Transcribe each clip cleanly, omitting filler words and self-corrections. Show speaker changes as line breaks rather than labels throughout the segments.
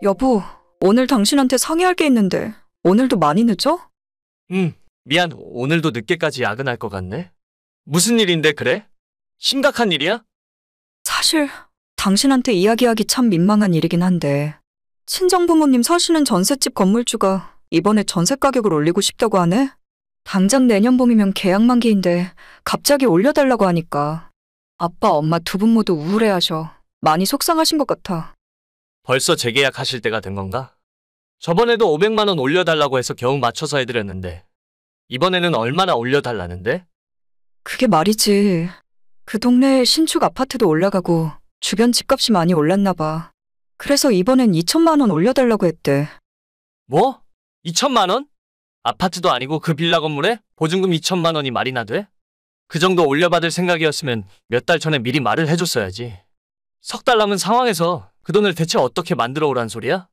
여보, 오늘 당신한테 상의할 게 있는데 오늘도 많이 늦어?
미안. 오늘도 늦게까지 야근할 것 같네. 무슨 일인데 그래? 심각한 일이야?
사실 당신한테 이야기하기 참 민망한 일이긴 한데 친정부모님 사시는 전셋집 건물주가 이번에 전세 가격을 올리고 싶다고 하네? 당장 내년 봄이면 계약 만기인데 갑자기 올려달라고 하니까 아빠, 엄마 두 분 모두 우울해하셔. 많이 속상하신 것 같아.
벌써 재계약하실 때가 된 건가? 저번에도 500만 원 올려달라고 해서 겨우 맞춰서 해드렸는데 이번에는 얼마나 올려달라는데?
그게 말이지. 그 동네에 신축 아파트도 올라가고 주변 집값이 많이 올랐나 봐. 그래서 이번엔 2천만 원 올려달라고 했대.
뭐? 2천만 원? 아파트도 아니고 그 빌라 건물에 보증금 2천만 원이 말이나 돼? 그 정도 올려받을 생각이었으면 몇 달 전에 미리 말을 해줬어야지. 석 달 남은 상황에서 그 돈을 대체 어떻게 만들어 오란 소리야?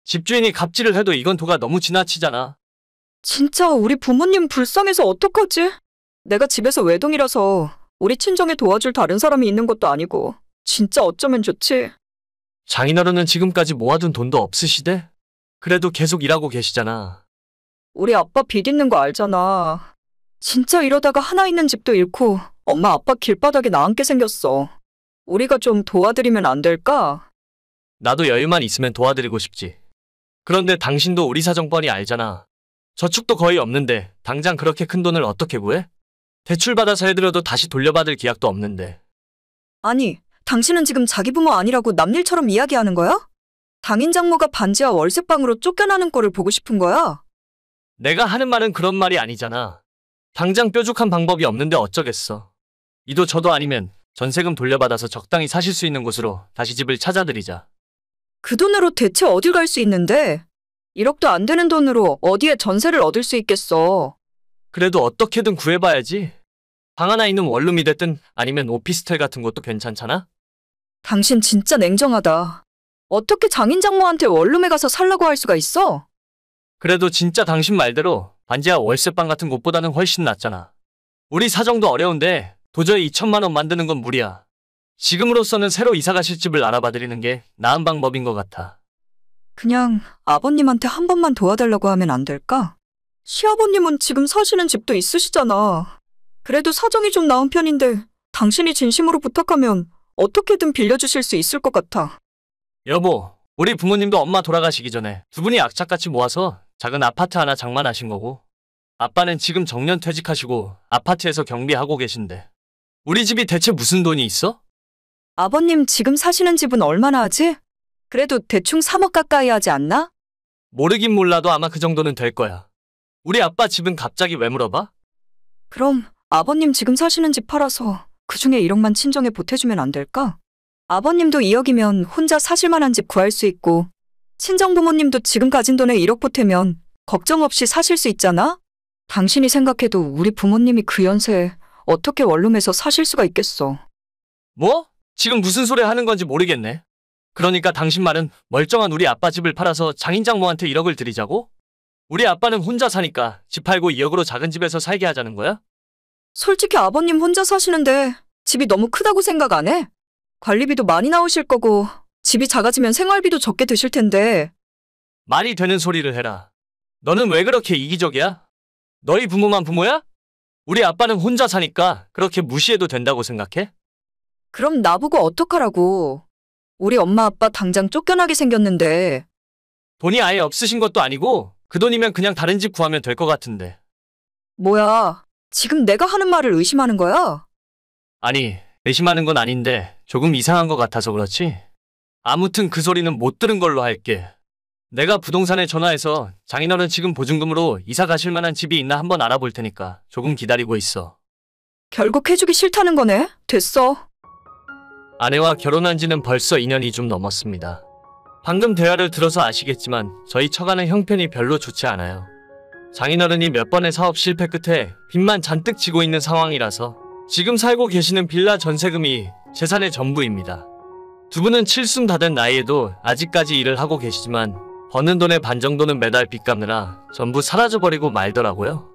집주인이 갑질을 해도 이건 도가 너무 지나치잖아.
진짜 우리 부모님 불쌍해서 어떡하지? 내가 집에서 외동이라서 우리 친정에 도와줄 다른 사람이 있는 것도 아니고 진짜 어쩌면 좋지?
장인어른은 지금까지 모아둔 돈도 없으시대? 그래도 계속 일하고 계시잖아.
우리 아빠 빚 있는 거 알잖아. 진짜 이러다가 하나 있는 집도 잃고 엄마 아빠 길바닥에 나앉게 생겼어. 우리가 좀 도와드리면 안 될까?
나도 여유만 있으면 도와드리고 싶지. 그런데 당신도 우리 사정 뻔히 알잖아. 저축도 거의 없는데 당장 그렇게 큰 돈을 어떻게 구해? 대출받아서 해드려도 다시 돌려받을 기약도 없는데.
아니, 당신은 지금 자기 부모 아니라고 남일처럼 이야기하는 거야? 당인 장모가 반지하 월세방으로 쫓겨나는 거를 보고 싶은 거야?
내가 하는 말은 그런 말이 아니잖아. 당장 뾰족한 방법이 없는데 어쩌겠어. 이도 저도 아니면 전세금 돌려받아서 적당히 사실 수 있는 곳으로 다시 집을 찾아드리자.
그 돈으로 대체 어딜 갈 수 있는데? 1억도 안 되는 돈으로 어디에 전세를 얻을 수 있겠어.
그래도 어떻게든 구해봐야지. 방 하나 있는 원룸이 됐든 아니면 오피스텔 같은 것도 괜찮잖아?
당신 진짜 냉정하다. 어떻게 장인 장모한테 원룸에 가서 살라고 할 수가 있어?
그래도 진짜 당신 말대로 반지하 월세방 같은 곳보다는 훨씬 낫잖아. 우리 사정도 어려운데 도저히 2천만 원 만드는 건 무리야. 지금으로서는 새로 이사 가실 집을 알아봐드리는 게 나은 방법인 것 같아.
그냥 아버님한테 한 번만 도와달라고 하면 안 될까? 시아버님은 지금 사시는 집도 있으시잖아. 그래도 사정이 좀 나은 편인데 당신이 진심으로 부탁하면 어떻게든 빌려주실 수 있을 것 같아.
여보, 우리 부모님도 엄마 돌아가시기 전에 두 분이 악착같이 모아서 작은 아파트 하나 장만하신 거고 아빠는 지금 정년 퇴직하시고 아파트에서 경비하고 계신데 우리 집이 대체 무슨 돈이 있어?
아버님 지금 사시는 집은 얼마나 하지? 그래도 대충 3억 가까이 하지 않나?
모르긴 몰라도 아마 그 정도는 될 거야. 우리 아빠 집은 갑자기 왜 물어봐?
그럼 아버님 지금 사시는 집 팔아서 그중에 1억만 친정에 보태주면 안 될까? 아버님도 2억이면 혼자 사실 만한 집 구할 수 있고 친정부모님도 지금 가진 돈에 1억 보태면 걱정 없이 사실 수 있잖아? 당신이 생각해도 우리 부모님이 그 연세에 어떻게 원룸에서 사실 수가 있겠어.
뭐? 지금 무슨 소리 하는 건지 모르겠네. 그러니까 당신 말은 멀쩡한 우리 아빠 집을 팔아서 장인장모한테 1억을 드리자고? 우리 아빠는 혼자 사니까 집 팔고 2억으로 작은 집에서 살게 하자는 거야?
솔직히 아버님 혼자 사시는데 집이 너무 크다고 생각 안 해? 관리비도 많이 나오실 거고 집이 작아지면 생활비도 적게 드실 텐데.
말이 되는 소리를 해라. 너는 왜 그렇게 이기적이야? 너희 부모만 부모야? 우리 아빠는 혼자 사니까 그렇게 무시해도 된다고 생각해?
그럼 나보고 어떡하라고. 우리 엄마 아빠 당장 쫓겨나게 생겼는데.
돈이 아예 없으신 것도 아니고 그 돈이면 그냥 다른 집 구하면 될 것 같은데.
뭐야, 지금 내가 하는 말을 의심하는 거야?
아니, 의심하는 건 아닌데 조금 이상한 것 같아서 그렇지? 아무튼 그 소리는 못 들은 걸로 할게. 내가 부동산에 전화해서 장인어른 지금 보증금으로 이사 가실 만한 집이 있나 한번 알아볼 테니까 조금 기다리고 있어.
결국 해주기 싫다는 거네. 됐어.
아내와 결혼한 지는 벌써 2년이 좀 넘었습니다. 방금 대화를 들어서 아시겠지만 저희 처가는 형편이 별로 좋지 않아요. 장인어른이 몇 번의 사업 실패 끝에 빚만 잔뜩 지고 있는 상황이라서 지금 살고 계시는 빌라 전세금이 재산의 전부입니다. 두 분은 칠순 다 된 나이에도 아직까지 일을 하고 계시지만 버는 돈의 반 정도는 매달 빚 갚느라 전부 사라져버리고 말더라고요.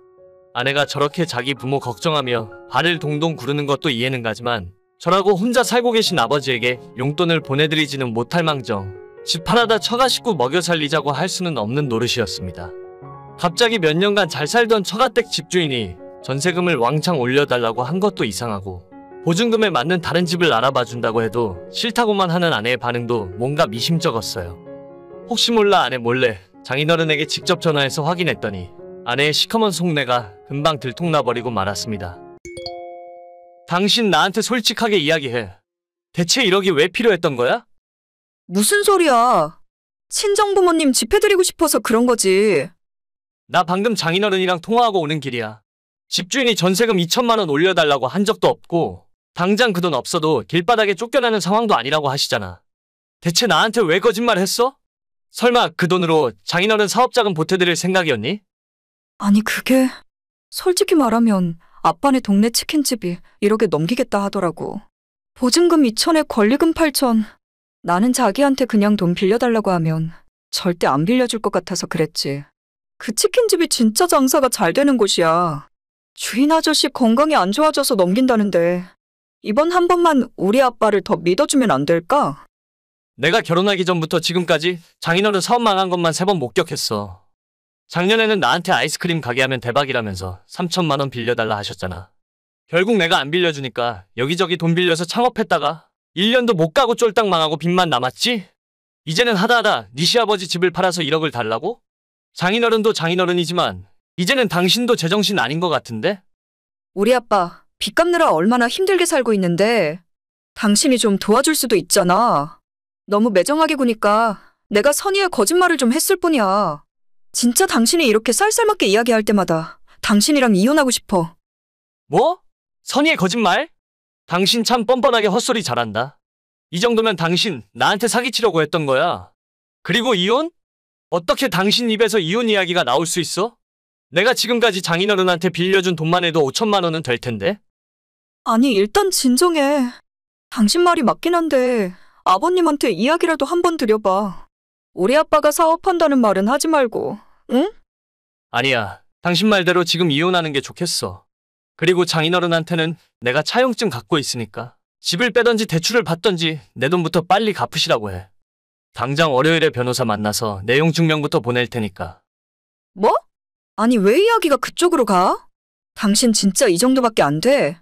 아내가 저렇게 자기 부모 걱정하며 발을 동동 구르는 것도 이해는 가지만 저라고 혼자 살고 계신 아버지에게 용돈을 보내드리지는 못할 망정 집 팔아다 처가 식구 먹여 살리자고 할 수는 없는 노릇이었습니다. 갑자기 몇 년간 잘 살던 처가댁 집주인이 전세금을 왕창 올려달라고 한 것도 이상하고, 보증금에 맞는 다른 집을 알아봐준다고 해도 싫다고만 하는 아내의 반응도 뭔가 미심쩍었어요. 혹시 몰라 아내 몰래 장인어른에게 직접 전화해서 확인했더니 아내의 시커먼 속내가 금방 들통나버리고 말았습니다. 당신 나한테 솔직하게 이야기해. 대체 1억이 왜 필요했던 거야?
무슨 소리야. 친정부모님 집해드리고 싶어서 그런 거지.
나 방금 장인어른이랑 통화하고 오는 길이야. 집주인이 전세금 2천만 원 올려달라고 한 적도 없고 당장 그 돈 없어도 길바닥에 쫓겨나는 상황도 아니라고 하시잖아. 대체 나한테 왜 거짓말 했어? 설마 그 돈으로 장인어른 사업자금 보태드릴 생각이었니?
아니 그게 솔직히 말하면 아빠네 동네 치킨집이 1억에 넘기겠다 하더라고. 보증금 2천에 권리금 8천. 나는 자기한테 그냥 돈 빌려달라고 하면 절대 안 빌려줄 것 같아서 그랬지. 그 치킨집이 진짜 장사가 잘 되는 곳이야. 주인 아저씨 건강이 안 좋아져서 넘긴다는데 이번 한 번만 우리 아빠를 더 믿어주면 안 될까?
내가 결혼하기 전부터 지금까지 장인어른 사업 망한 것만 3번 목격했어. 작년에는 나한테 아이스크림 가게 하면 대박이라면서 3천만 원 빌려달라 하셨잖아. 결국 내가 안 빌려주니까 여기저기 돈 빌려서 창업했다가 1년도 못 가고 쫄딱 망하고 빚만 남았지? 이제는 하다하다 네 시아버지 집을 팔아서 1억을 달라고? 장인어른도 장인어른이지만 이제는 당신도 제정신 아닌 것 같은데?
우리 아빠 빚 갚느라 얼마나 힘들게 살고 있는데 당신이 좀 도와줄 수도 있잖아. 너무 매정하게 구니까 내가 선의의 거짓말을 좀 했을 뿐이야. 진짜 당신이 이렇게 쌀쌀맞게 이야기할 때마다 당신이랑 이혼하고 싶어.
뭐? 선의의 거짓말? 당신 참 뻔뻔하게 헛소리 잘한다. 이 정도면 당신 나한테 사기치려고 했던 거야. 그리고 이혼? 어떻게 당신 입에서 이혼 이야기가 나올 수 있어? 내가 지금까지 장인어른한테 빌려준 돈만 해도 5천만 원은 될 텐데?
아니 일단 진정해. 당신 말이 맞긴 한데 아버님한테 이야기라도 한번 드려봐. 우리 아빠가 사업한다는 말은 하지 말고, 응?
아니야. 당신 말대로 지금 이혼하는 게 좋겠어. 그리고 장인어른한테는 내가 차용증 갖고 있으니까 집을 빼던지 대출을 받던지 내 돈부터 빨리 갚으시라고 해. 당장 월요일에 변호사 만나서 내용 증명부터 보낼 테니까.
뭐? 아니 왜 이야기가 그쪽으로 가? 당신 진짜 이 정도밖에 안 돼.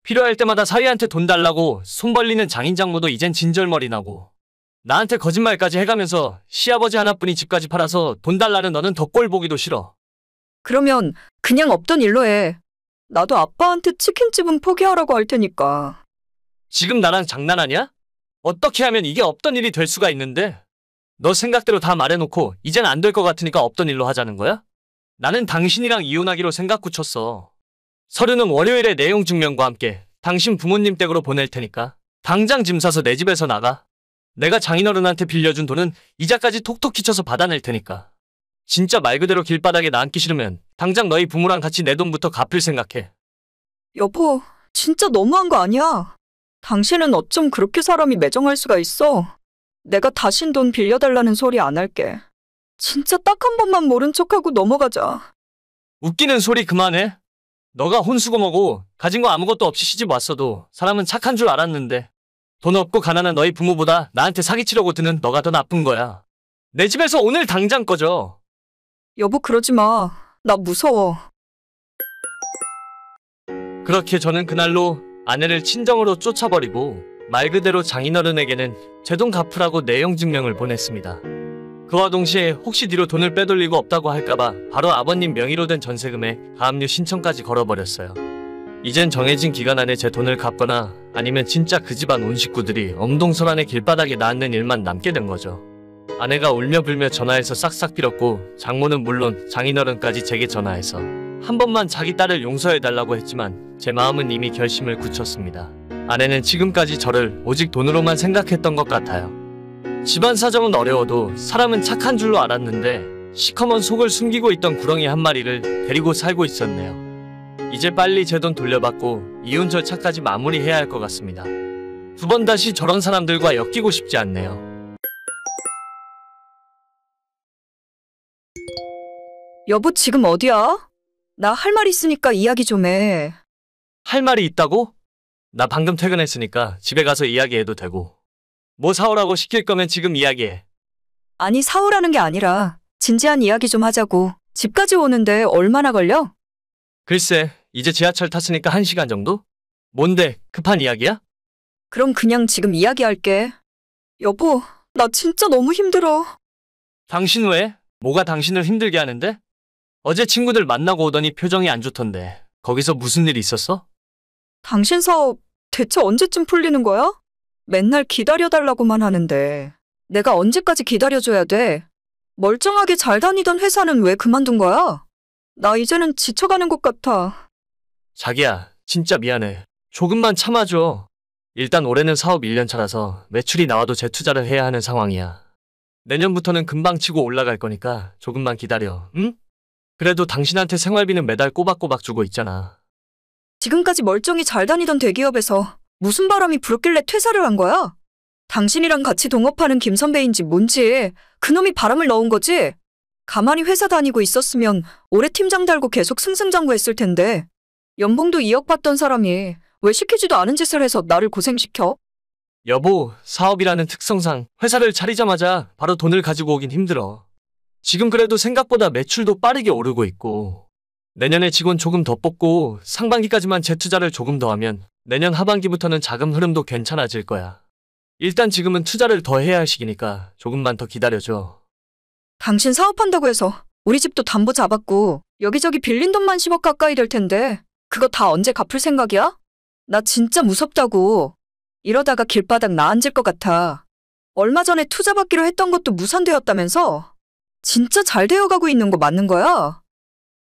필요할 때마다 사위한테 돈 달라고 손 벌리는 장인장모도 이젠 진절머리 나고, 나한테 거짓말까지 해가면서 시아버지 하나뿐이 집까지 팔아서 돈 달라는 너는 더 꼴 보기도 싫어.
그러면 그냥 없던 일로 해. 나도 아빠한테 치킨집은 포기하라고 할 테니까.
지금 나랑 장난하냐? 어떻게 하면 이게 없던 일이 될 수가 있는데? 너 생각대로 다 말해놓고 이젠 안 될 것 같으니까 없던 일로 하자는 거야? 나는 당신이랑 이혼하기로 생각 굳혔어. 서류는 월요일에 내용 증명과 함께 당신 부모님 댁으로 보낼 테니까 당장 짐 싸서 내 집에서 나가. 내가 장인어른한테 빌려준 돈은 이자까지 톡톡히 쳐서 받아낼 테니까. 진짜 말 그대로 길바닥에 나 앉기 싫으면 당장 너희 부모랑 같이 내 돈부터 갚을 생각해.
여보, 진짜 너무한 거 아니야? 당신은 어쩜 그렇게 사람이 매정할 수가 있어? 내가 다신 돈 빌려달라는 소리 안 할게. 진짜 딱 한 번만 모른 척하고 넘어가자.
웃기는 소리 그만해. 너가 혼수고모고 가진 거 아무것도 없이 시집 왔어도 사람은 착한 줄 알았는데 돈 없고 가난한 너희 부모보다 나한테 사기치려고 드는 너가 더 나쁜 거야. 내 집에서 오늘 당장 꺼져.
여보 그러지 마. 나 무서워.
그렇게 저는 그날로 아내를 친정으로 쫓아버리고 말 그대로 장인어른에게는 제 돈 갚으라고 내용 증명을 보냈습니다. 그와 동시에 혹시 뒤로 돈을 빼돌리고 없다고 할까봐 바로 아버님 명의로 된 전세금에 가압류 신청까지 걸어버렸어요. 이젠 정해진 기간 안에 제 돈을 갚거나 아니면 진짜 그 집안 온 식구들이 엄동설안의 길바닥에 낳는 일만 남게 된 거죠. 아내가 울며 불며 전화해서 싹싹 빌었고 장모는 물론 장인어른까지 제게 전화해서 한 번만 자기 딸을 용서해달라고 했지만 제 마음은 이미 결심을 굳혔습니다. 아내는 지금까지 저를 오직 돈으로만 생각했던 것 같아요. 집안 사정은 어려워도 사람은 착한 줄로 알았는데 시커먼 속을 숨기고 있던 구렁이 한 마리를 데리고 살고 있었네요. 이제 빨리 제 돈 돌려받고 이혼 절차까지 마무리해야 할 것 같습니다. 두 번 다시 저런 사람들과 엮이고 싶지 않네요.
여보 지금 어디야? 나 할 말 있으니까 이야기 좀 해.
할 말이 있다고? 나 방금 퇴근했으니까 집에 가서 이야기해도 되고. 뭐 사오라고 시킬 거면 지금 이야기해.
아니, 사오라는 게 아니라 진지한 이야기 좀 하자고. 집까지 오는데 얼마나 걸려?
글쎄, 이제 지하철 탔으니까 1시간 정도? 뭔데, 급한 이야기야?
그럼 그냥 지금 이야기할게. 여보, 나 진짜 너무 힘들어.
당신 왜? 뭐가 당신을 힘들게 하는데? 어제 친구들 만나고 오더니 표정이 안 좋던데. 거기서 무슨 일 있었어?
당신 사업 대체 언제쯤 풀리는 거야? 맨날 기다려달라고만 하는데 내가 언제까지 기다려줘야 돼? 멀쩡하게 잘 다니던 회사는 왜 그만둔 거야? 나 이제는 지쳐가는 것 같아.
자기야, 진짜 미안해. 조금만 참아줘. 일단 올해는 사업 1년 차라서 매출이 나와도 재투자를 해야 하는 상황이야. 내년부터는 금방 치고 올라갈 거니까 조금만 기다려, 응? 그래도 당신한테 생활비는 매달 꼬박꼬박 주고 있잖아.
지금까지 멀쩡히 잘 다니던 대기업에서 무슨 바람이 불었길래 퇴사를 한 거야? 당신이랑 같이 동업하는 김 선배인지 뭔지 그놈이 바람을 넣은 거지? 가만히 회사 다니고 있었으면 올해 팀장 달고 계속 승승장구했을 텐데 연봉도 2억 받던 사람이 왜 시키지도 않은 짓을 해서 나를 고생시켜?
여보, 사업이라는 특성상 회사를 차리자마자 바로 돈을 가지고 오긴 힘들어. 지금 그래도 생각보다 매출도 빠르게 오르고 있고 내년에 직원 조금 더 뽑고 상반기까지만 재투자를 조금 더 하면 내년 하반기부터는 자금 흐름도 괜찮아질 거야. 일단 지금은 투자를 더 해야 할 시기니까 조금만 더 기다려줘.
당신 사업한다고 해서 우리 집도 담보 잡았고 여기저기 빌린 돈만 10억 가까이 될 텐데 그거 다 언제 갚을 생각이야? 나 진짜 무섭다고. 이러다가 길바닥 나 앉을 것 같아. 얼마 전에 투자 받기로 했던 것도 무산되었다면서? 진짜 잘 되어가고 있는 거 맞는 거야?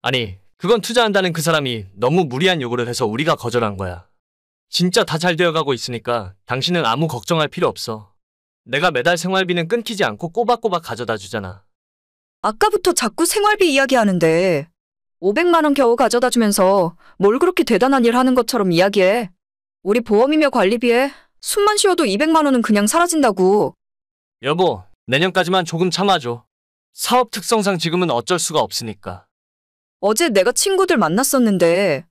아니, 그건 투자한다는 그 사람이 너무 무리한 요구를 해서 우리가 거절한 거야. 진짜 다 잘 되어가고 있으니까 당신은 아무 걱정할 필요 없어. 내가 매달 생활비는 끊기지 않고 꼬박꼬박 가져다 주잖아.
아까부터 자꾸 생활비 이야기하는데 500만 원 겨우 가져다 주면서 뭘 그렇게 대단한 일 하는 것처럼 이야기해. 우리 보험이며 관리비에 숨만 쉬어도 200만 원은 그냥 사라진다고.
여보, 내년까지만 조금 참아줘. 사업 특성상 지금은 어쩔 수가 없으니까.
어제 내가 친구들 만났었는데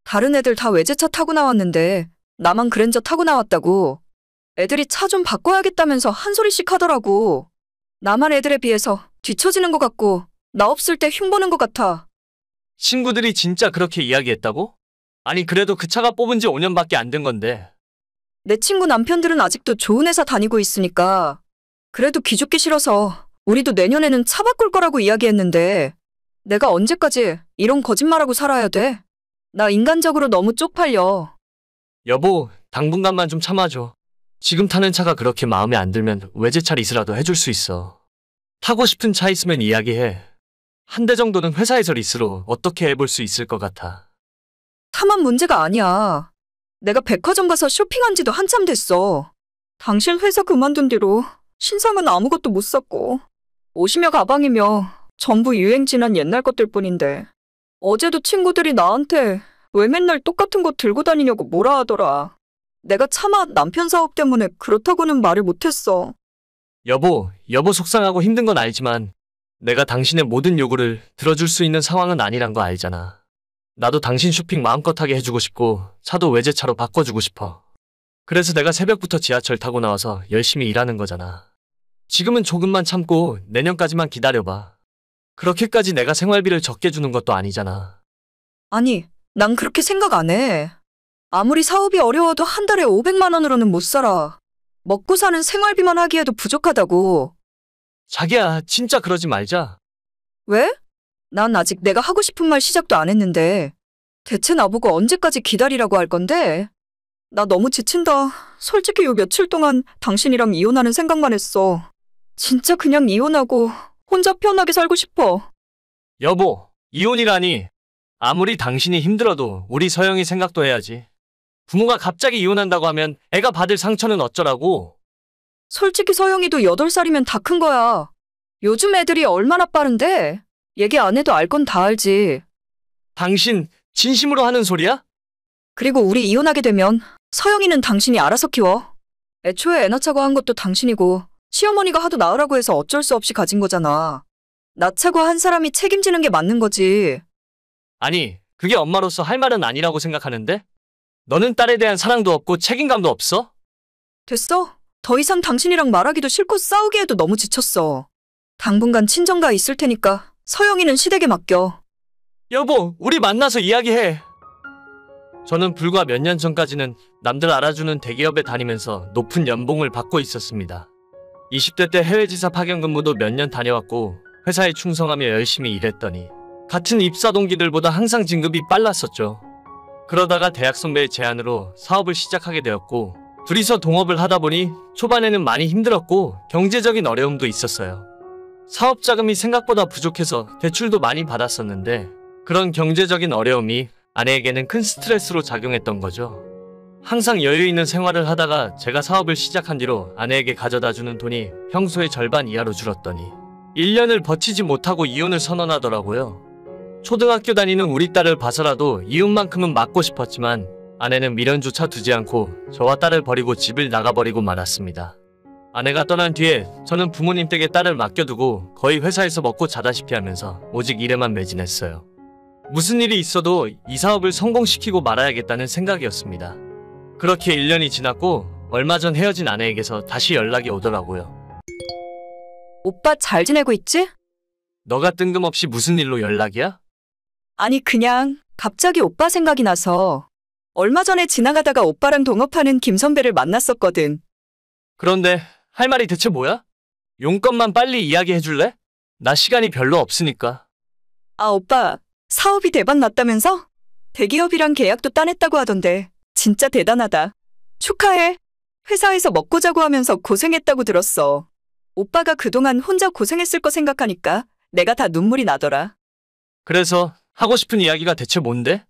다른 애들 다 외제차 타고 나왔는데 나만 그랜저 타고 나왔다고. 애들이 차 좀 바꿔야겠다면서 한 소리씩 하더라고. 나만 애들에 비해서 뒤처지는 것 같고 나 없을 때 흉보는 것 같아.
친구들이 진짜 그렇게 이야기했다고? 아니, 그래도 그 차가 뽑은 지 5년밖에 안 된 건데.
내 친구 남편들은 아직도 좋은 회사 다니고 있으니까 그래도 기죽기 싫어서 우리도 내년에는 차 바꿀 거라고 이야기했는데 내가 언제까지 이런 거짓말하고 살아야 돼? 나 인간적으로 너무 쪽팔려.
여보, 당분간만 좀 참아줘. 지금 타는 차가 그렇게 마음에 안 들면 외제차 리스라도 해줄 수 있어. 타고 싶은 차 있으면 이야기해. 한 대 정도는 회사에서 리스로 어떻게 해볼 수 있을 것 같아.
차만 문제가 아니야. 내가 백화점 가서 쇼핑한 지도 한참 됐어. 당신 회사 그만둔 뒤로 신상은 아무것도 못 샀고 옷이며 가방이며 전부 유행 지난 옛날 것들 뿐인데 어제도 친구들이 나한테 왜 맨날 똑같은 거 들고 다니냐고 뭐라 하더라. 내가 차마 남편 사업 때문에 그렇다고는 말을 못했어.
여보 속상하고 힘든 건 알지만 내가 당신의 모든 요구를 들어줄 수 있는 상황은 아니란 거 알잖아. 나도 당신 쇼핑 마음껏 하게 해주고 싶고 차도 외제차로 바꿔주고 싶어. 그래서 내가 새벽부터 지하철 타고 나와서 열심히 일하는 거잖아. 지금은 조금만 참고 내년까지만 기다려봐. 그렇게까지 내가 생활비를 적게 주는 것도 아니잖아.
아니, 난 그렇게 생각 안 해. 아무리 사업이 어려워도 한 달에 500만 원으로는 못 살아. 먹고 사는 생활비만 하기에도 부족하다고.
자기야, 진짜 그러지 말자.
왜? 난 아직 내가 하고 싶은 말 시작도 안 했는데 대체 나보고 언제까지 기다리라고 할 건데? 나 너무 지친다. 솔직히 요 며칠 동안 당신이랑 이혼하는 생각만 했어. 진짜 그냥 이혼하고 혼자 편하게 살고 싶어.
여보, 이혼이라니. 아무리 당신이 힘들어도 우리 서영이 생각도 해야지. 부모가 갑자기 이혼한다고 하면 애가 받을 상처는 어쩌라고.
솔직히 서영이도 8살이면 다 큰 거야. 요즘 애들이 얼마나 빠른데? 얘기 안 해도 알 건 다 알지.
당신 진심으로 하는 소리야?
그리고 우리 이혼하게 되면 서영이는 당신이 알아서 키워. 애초에 애 낳자고 한 것도 당신이고 시어머니가 하도 낳으라고 해서 어쩔 수 없이 가진 거잖아. 낳자고 한 사람이 책임지는 게 맞는 거지.
아니, 그게 엄마로서 할 말은 아니라고 생각하는데? 너는 딸에 대한 사랑도 없고 책임감도 없어?
됐어. 더 이상 당신이랑 말하기도 싫고 싸우기에도 너무 지쳤어. 당분간 친정가 있을 테니까 서영이는 시댁에 맡겨.
여보, 우리 만나서 이야기해. 저는 불과 몇 년 전까지는 남들 알아주는 대기업에 다니면서 높은 연봉을 받고 있었습니다. 20대 때 해외지사 파견 근무도 몇 년 다녀왔고 회사에 충성하며 열심히 일했더니 같은 입사 동기들보다 항상 진급이 빨랐었죠. 그러다가 대학 선배의 제안으로 사업을 시작하게 되었고 둘이서 동업을 하다 보니 초반에는 많이 힘들었고 경제적인 어려움도 있었어요. 사업 자금이 생각보다 부족해서 대출도 많이 받았었는데 그런 경제적인 어려움이 아내에게는 큰 스트레스로 작용했던 거죠. 항상 여유 있는 생활을 하다가 제가 사업을 시작한 뒤로 아내에게 가져다주는 돈이 평소의 절반 이하로 줄었더니 1년을 버티지 못하고 이혼을 선언하더라고요. 초등학교 다니는 우리 딸을 봐서라도 이혼만큼은 막고 싶었지만 아내는 미련조차 두지 않고 저와 딸을 버리고 집을 나가버리고 말았습니다. 아내가 떠난 뒤에 저는 부모님 댁에 딸을 맡겨두고 거의 회사에서 먹고 자다시피 하면서 오직 일에만 매진했어요. 무슨 일이 있어도 이 사업을 성공시키고 말아야겠다는 생각이었습니다. 그렇게 1년이 지났고 얼마 전 헤어진 아내에게서 다시 연락이 오더라고요.
오빠 잘 지내고 있지?
너가 뜬금없이 무슨 일로 연락이야?
아니 그냥 갑자기 오빠 생각이 나서 얼마 전에 지나가다가 오빠랑 동업하는 김 선배를 만났었거든.
그런데 할 말이 대체 뭐야? 용건만 빨리 이야기해 줄래? 나 시간이 별로 없으니까.
아 오빠 사업이 대박 났다면서? 대기업이랑 계약도 따냈다고 하던데 진짜 대단하다. 축하해. 회사에서 먹고 자고 하면서 고생했다고 들었어. 오빠가 그동안 혼자 고생했을 거 생각하니까 내가 다 눈물이 나더라.
그래서 하고 싶은 이야기가 대체 뭔데?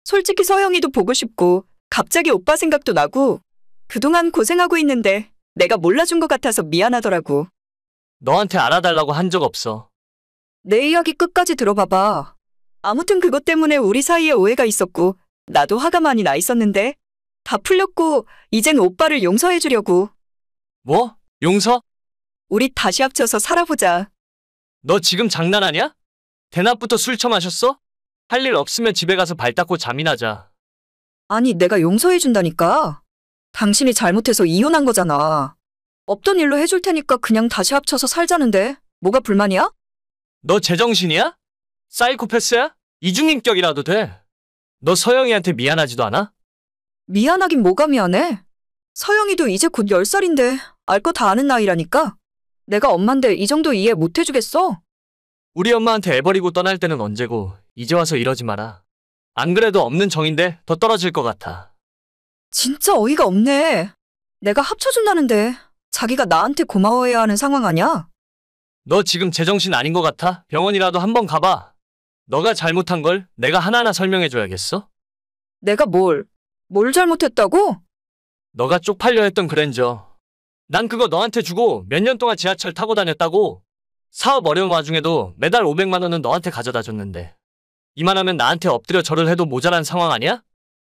솔직히 서영이도 보고 싶고 갑자기 오빠 생각도 나고 그동안 고생하고 있는데 내가 몰라준 것 같아서 미안하더라고.
너한테 알아달라고 한 적 없어.
내 이야기 끝까지 들어봐봐. 아무튼 그것 때문에 우리 사이에 오해가 있었고 나도 화가 많이 나 있었는데 다 풀렸고 이젠 오빠를 용서해주려고.
뭐? 용서?
우리 다시 합쳐서 살아보자.
너 지금 장난하냐? 대낮부터 술 처마셨어? 할 일 없으면 집에 가서 발 닦고 잠이나 자.
아니 내가 용서해준다니까. 당신이 잘못해서 이혼한 거잖아. 없던 일로 해줄 테니까 그냥 다시 합쳐서 살자는데 뭐가 불만이야?
너 제정신이야? 사이코패스야? 이중인격이라도 돼. 너 서영이한테 미안하지도 않아?
미안하긴 뭐가 미안해. 서영이도 이제 곧 10살인데 알 거 다 아는 나이라니까. 내가 엄만데 이 정도 이해 못 해주겠어?
우리 엄마한테 애 버리고 떠날 때는 언제고 이제 와서 이러지 마라. 안 그래도 없는 정인데 더 떨어질 것 같아.
진짜 어이가 없네. 내가 합쳐준다는데 자기가 나한테 고마워해야 하는 상황 아니야?
너 지금 제정신 아닌 것 같아? 병원이라도 한번 가봐. 너가 잘못한 걸 내가 하나하나 설명해줘야겠어?
내가 뭘 잘못했다고?
너가 쪽팔려 했던 그랜저. 난 그거 너한테 주고 몇 년 동안 지하철 타고 다녔다고. 사업 어려운 와중에도 매달 500만 원은 너한테 가져다 줬는데 이만하면 나한테 엎드려 절을 해도 모자란 상황 아니야?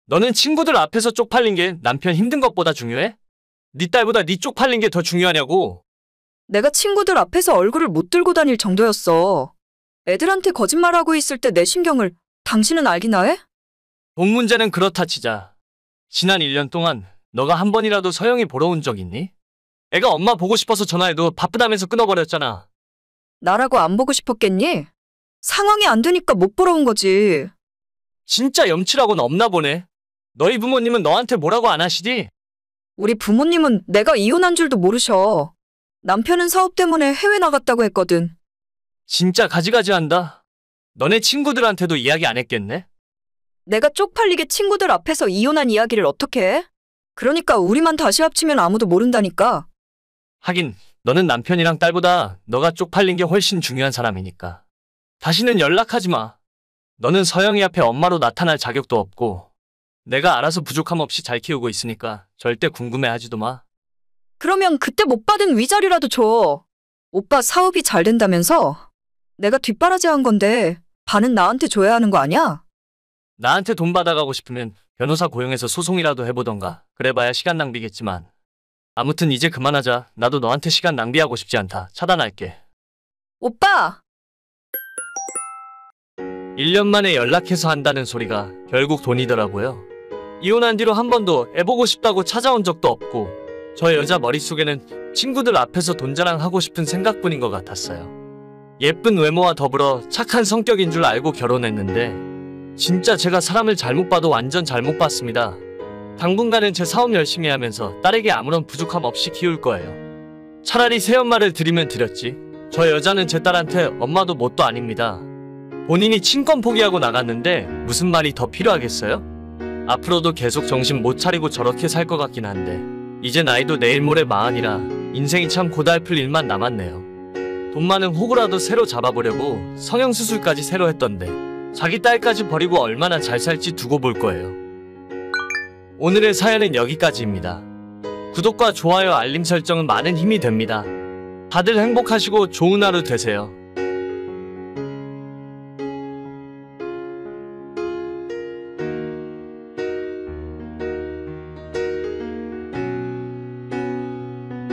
너는 친구들 앞에서 쪽팔린 게 남편 힘든 것보다 중요해? 네 딸보다 네 쪽팔린 게 더 중요하냐고.
내가 친구들 앞에서 얼굴을 못 들고 다닐 정도였어. 애들한테 거짓말하고 있을 때 내 심경을 당신은 알기나 해?
돈 문제는 그렇다 치자. 지난 1년 동안 너가 한 번이라도 서영이 보러 온 적 있니? 애가 엄마 보고 싶어서 전화해도 바쁘다면서 끊어버렸잖아.
나라고 안 보고 싶었겠니? 상황이 안 되니까 못 보러 온 거지.
진짜 염치라고는 없나 보네. 너희 부모님은 너한테 뭐라고 안 하시디?
우리 부모님은 내가 이혼한 줄도 모르셔. 남편은 사업 때문에 해외 나갔다고 했거든.
진짜 가지가지한다. 너네 친구들한테도 이야기 안 했겠네?
내가 쪽팔리게 친구들 앞에서 이혼한 이야기를 어떻게 해? 그러니까 우리만 다시 합치면 아무도 모른다니까.
하긴 너는 남편이랑 딸보다 너가 쪽팔린 게 훨씬 중요한 사람이니까. 다시는 연락하지 마. 너는 서영이 앞에 엄마로 나타날 자격도 없고 내가 알아서 부족함 없이 잘 키우고 있으니까 절대 궁금해하지도 마.
그러면 그때 못 받은 위자료라도 줘. 오빠 사업이 잘 된다면서? 내가 뒷바라지한 건데 반은 나한테 줘야 하는 거 아니야?
나한테 돈 받아가고 싶으면 변호사 고용해서 소송이라도 해보던가. 그래봐야 시간 낭비겠지만. 아무튼 이제 그만하자. 나도 너한테 시간 낭비하고 싶지 않다. 차단할게.
오빠!
1년 만에 연락해서 한다는 소리가 결국 돈이더라고요. 이혼한 뒤로 한 번도 애 보고 싶다고 찾아온 적도 없고 저 여자 머릿속에는 친구들 앞에서 돈 자랑하고 싶은 생각뿐인 것 같았어요. 예쁜 외모와 더불어 착한 성격인 줄 알고 결혼했는데 진짜 제가 사람을 잘못 봐도 완전 잘못 봤습니다. 당분간은 제 사업 열심히 하면서 딸에게 아무런 부족함 없이 키울 거예요. 차라리 새엄마를 드리면 드렸지. 저 여자는 제 딸한테 엄마도 뭣도 아닙니다. 본인이 친권 포기하고 나갔는데 무슨 말이 더 필요하겠어요? 앞으로도 계속 정신 못 차리고 저렇게 살 것 같긴 한데 이제 나이도 내일 모레 마흔이라 인생이 참 고달플 일만 남았네요. 돈 많은 호구라도 새로 잡아보려고 성형수술까지 새로 했던데 자기 딸까지 버리고 얼마나 잘 살지 두고 볼 거예요. 오늘의 사연은 여기까지입니다. 구독과 좋아요 알림 설정은 많은 힘이 됩니다. 다들 행복하시고 좋은 하루 되세요.